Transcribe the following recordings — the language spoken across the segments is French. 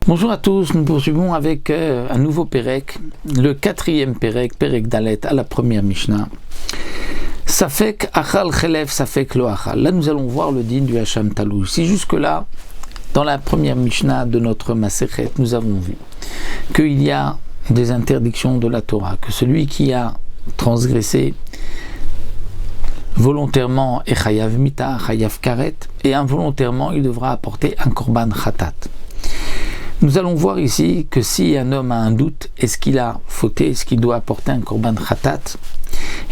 Bonjour à tous, nous poursuivons avec un nouveau Pérec, le quatrième Pérec, Pérec Dalet, à la première Mishnah. Safek achal chelev, safek lo achal. Là nous allons voir le din du Hacham Talou. Si jusque-là, dans la première Mishnah de notre Masechet, nous avons vu qu'il y a des interdictions de la Torah, que celui qui a transgressé volontairement est chayav mita, chayav karet, et involontairement il devra apporter un korban khatat. Nous allons voir ici que si un homme a un doute, est-ce qu'il a fauté, est-ce qu'il doit apporter un korban khatat?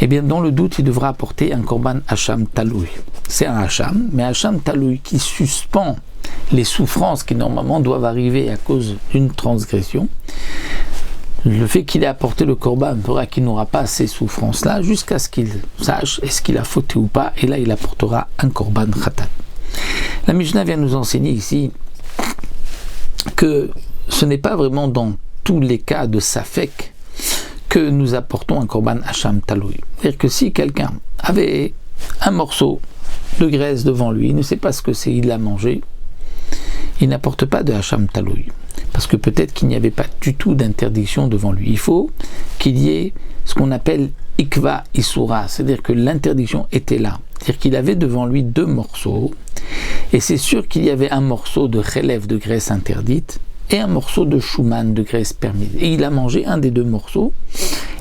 Eh bien, dans le doute, il devra apporter un korban hacham taloui. C'est un hacham, mais hacham taloui qui suspend les souffrances qui normalement doivent arriver à cause d'une transgression. Le fait qu'il ait apporté le korban fera qu'il n'aura pas ces souffrances-là jusqu'à ce qu'il sache est-ce qu'il a fauté ou pas, et là il apportera un korban khatat. La Mishnah vient nous enseigner ici que ce n'est pas vraiment dans tous les cas de Safek que nous apportons un korban hacham taloui. C'est-à-dire que si quelqu'un avait un morceau de graisse devant lui, il ne sait pas ce que c'est, il l'a mangé, il n'apporte pas de hacham taloui. Parce que peut-être qu'il n'y avait pas du tout d'interdiction devant lui. Il faut qu'il y ait ce qu'on appelle ikva isura, c'est-à-dire que l'interdiction était là. C'est-à-dire qu'il avait devant lui deux morceaux, et c'est sûr qu'il y avait un morceau de chélève de graisse interdite et un morceau de chouman de graisse permise. Et il a mangé un des deux morceaux,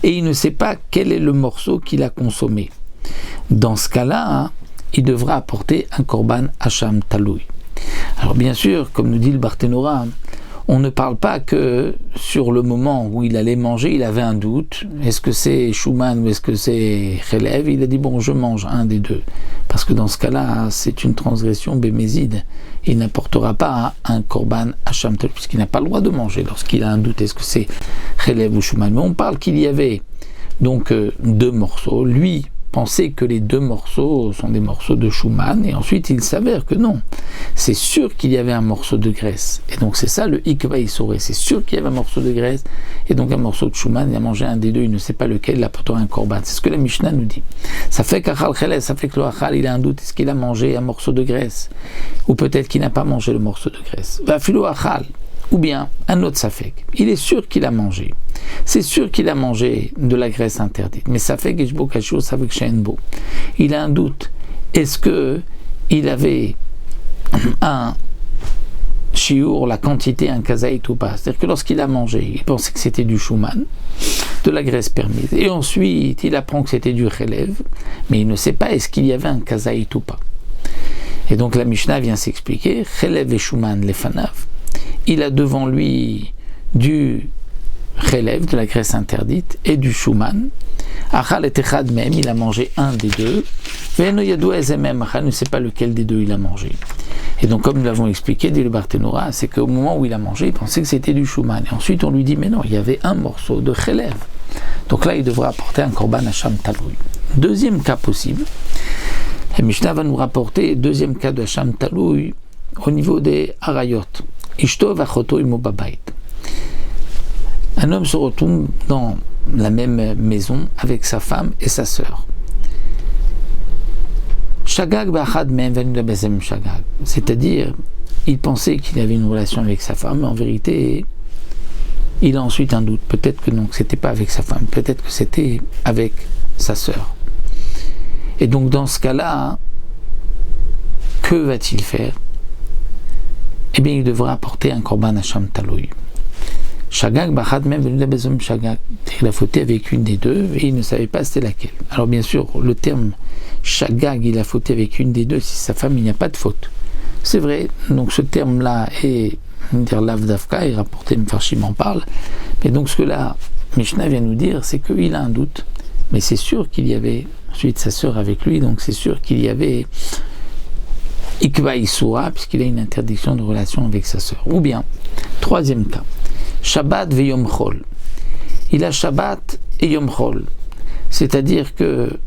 et il ne sait pas quel est le morceau qu'il a consommé. Dans ce cas-là, il devra apporter un korban hacham taloui. Alors bien sûr, comme nous dit le Barthénora, on ne parle pas que sur le moment où il allait manger, il avait un doute. Est-ce que c'est chouman ou est-ce que c'est chélève? Il a dit, bon, je mange un des deux. Parce que dans ce cas-là, c'est une transgression bémézide. Il n'apportera pas un korban hacham taloui, puisqu'il n'a pas le droit de manger lorsqu'il a un doute. Est-ce que c'est chélève ou chouman? Mais on parle qu'il y avait donc deux morceaux. Lui pensait que les deux morceaux sont des morceaux de chouman, et ensuite il s'avère que non. C'est sûr qu'il y avait un morceau de graisse, et donc c'est ça le ikva isoré. C'est sûr qu'il y avait un morceau de graisse, et donc un morceau de chouman. Il a mangé un des deux, il ne sait pas lequel, il apportera un korban. C'est ce que la Mishnah nous dit. Ça fait qu'achal chelev, ça fait que le achal, il a un doute, est-ce qu'il a mangé un morceau de graisse, ou peut-être qu'il n'a pas mangé le morceau de graisse. Va filo achal, ou bien un autre safek. Il est sûr qu'il a mangé. C'est sûr qu'il a mangé de la graisse interdite. Mais safek eshbo kashur, safek shenbo. Il a un doute. Est-ce que il avait un shiur, la quantité, un kazaït ou pas? C'est-à-dire que lorsqu'il a mangé, il pensait que c'était du chouman, de la graisse permise. Et ensuite, il apprend que c'était du chélève, mais il ne sait pas est-ce qu'il y avait un kazaït ou pas. Et donc la Mishnah vient s'expliquer, chélève et chouman lefanav. Il a devant lui du chélève, de la graisse interdite, et du chouman. Achal et echad même, il a mangé un des deux. Ve'eno yadou ezemem, achal ne sait pas lequel des deux il a mangé. Et donc, comme nous l'avons expliqué, dit le Barthénora, c'est qu'au moment où il a mangé, il pensait que c'était du chouman. Et ensuite, on lui dit, mais non, il y avait un morceau de chélève. Donc là, il devra apporter un korban hacham taloui. Deuxième cas possible, et Mishnah va nous rapporter, deuxième cas de hacham taloui, au niveau des harayot. Ishto vachoto imo babait. Un homme se retrouve dans la même maison avec sa femme et sa sœur. Shagag ba'achad me'em venu la bezem shagag. C'est-à-dire, il pensait qu'il avait une relation avec sa femme, mais en vérité, il a ensuite un doute. Peut-être que non, que c'était pas avec sa femme, peut-être que c'était avec sa sœur. Et donc, dans ce cas-là, que va-t-il faire? Eh bien, il devra apporter un korban hacham taloui. Shagag bachad même venu la bezom shagag. Il a fauté avec une des deux et il ne savait pas c'était laquelle. Alors bien sûr, le terme shagag, il a fauté avec une des deux, si sa femme, il n'y a pas de faute. C'est vrai, donc ce terme-là est, dire l'avdavka, et rapporté, Mfarshim en parle. Mais donc ce que la Mishnah vient nous dire, c'est qu'il a un doute. Mais c'est sûr qu'il y avait ensuite sa sœur avec lui, donc c'est sûr qu'il y avait ikva isura, puisqu'il a une interdiction de relation avec sa sœur. Ou bien, troisième cas, Shabbat ve Yom Chol. Il a Shabbat et Yom Chol. C'est-à-dire que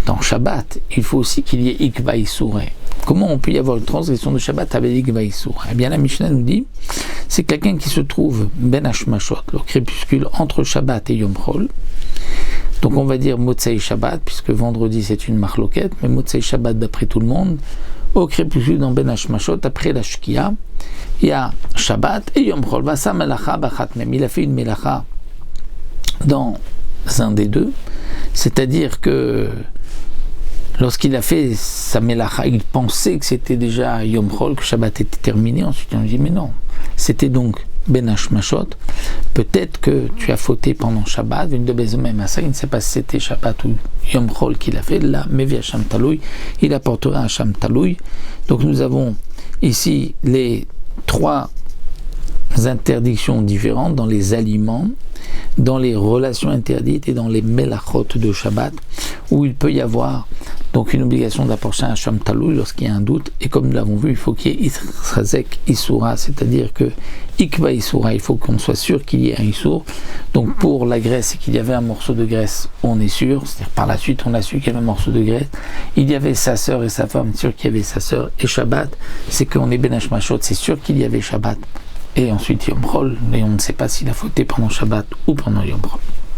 dans Shabbat, il faut aussi qu'il y ait Ikva Isura. Comment on peut y avoir une transgression de Shabbat avec Ikva Isura? Eh bien, la Mishnah nous dit, c'est quelqu'un qui se trouve Ben Hashmashot, le crépuscule entre Shabbat et Yom Chol. Donc on va dire Motzei Shabbat, puisque vendredi c'est une marloquette, mais Motzei Shabbat d'après tout le monde, au crépuscule dans Ben Hashmashot, après la Shkia, il y a Shabbat et Yom Chol. Vasa melacha bachat mem. Il a fait une melacha dans un des deux, c'est-à-dire que lorsqu'il a fait sa melacha, il pensait que c'était déjà Yom Chol, que Shabbat était terminé. Ensuite, on dit mais non, c'était donc Ben Hashmashot. Peut-être que tu as fauté pendant Shabbat, une de Bezomem à ça, il ne sait pas si c'était Shabbat ou Yom Chol qu'il a fait. Là, Mevi Hasham Taloui, il apportera Hasham Taloui. Donc nous avons ici les 3 interdictions différentes dans les aliments, dans les relations interdites et dans les melachot de Shabbat, où il peut y avoir donc une obligation d'apporter un Hasham Taloui lorsqu'il y a un doute, et comme nous l'avons vu, il faut qu'il y ait Israzek Issoura, c'est-à-dire que Ikva Issoura, il faut qu'on soit sûr qu'il y ait un Issour. Donc pour la graisse, et qu'il y avait un morceau de graisse, on est sûr, c'est-à-dire par la suite on a su qu'il y avait un morceau de graisse, il y avait sa sœur et sa femme, sûr qu'il y avait sa sœur, et Shabbat, c'est qu'on est Ben Hashmashot, c'est sûr qu'il y avait Shabbat. Et ensuite Yom Chol, et on ne sait pas s'il a fauté pendant Shabbat ou pendant Yom Chol.